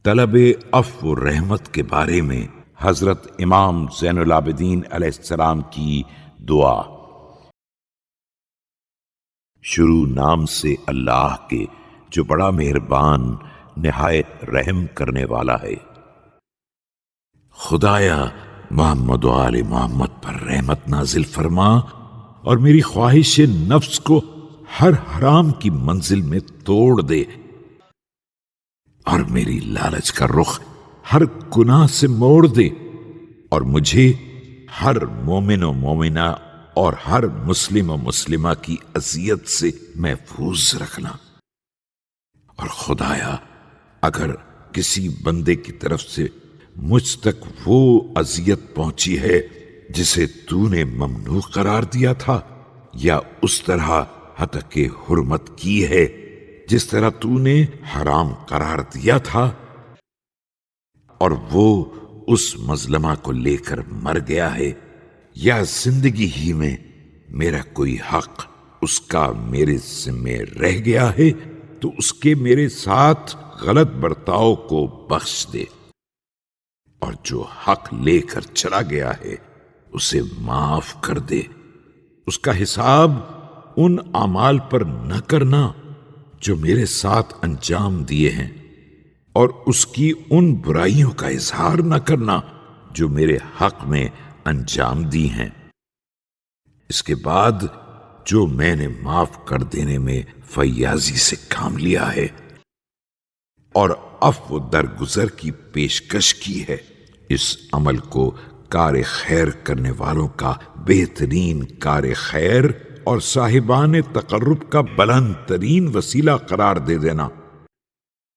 طلب عفو و رحمت کے بارے میں حضرت امام زین العابدین علیہ السلام کی دعا۔ شروع نام سے اللہ کے جو بڑا مہربان نہایت رحم کرنے والا ہے۔ خدایا محمد و آل محمد پر رحمت نازل فرما اور میری خواہش نفس کو ہر حرام کی منزل میں توڑ دے اور میری لالچ کا رخ ہر گناہ سے موڑ دے اور مجھے ہر مومن و مومنہ اور ہر مسلم و مسلمہ کی اذیت سے محفوظ رکھنا۔ اور خدایا اگر کسی بندے کی طرف سے مجھ تک وہ اذیت پہنچی ہے جسے تو نے ممنوع قرار دیا تھا یا اس طرح ہتک حرمت کی ہے جس طرح تو نے حرام قرار دیا تھا، اور وہ اس مظلمہ کو لے کر مر گیا ہے، یا زندگی ہی میں میرا کوئی حق اس کا میرے ذمے رہ گیا ہے، تو اس کے میرے ساتھ غلط برتاؤ کو بخش دے، اور جو حق لے کر چلا گیا ہے اسے معاف کر دے۔ اس کا حساب ان اعمال پر نہ کرنا جو میرے ساتھ انجام دیے ہیں، اور اس کی ان برائیوں کا اظہار نہ کرنا جو میرے حق میں انجام دی ہیں۔ اس کے بعد جو میں نے معاف کر دینے میں فیاضی سے کام لیا ہے اور عفو درگزر کی پیشکش کی ہے، اس عمل کو کار خیر کرنے والوں کا بہترین کار خیر اور صاحبان تقرب کا بلند ترین وسیلہ قرار دے دینا۔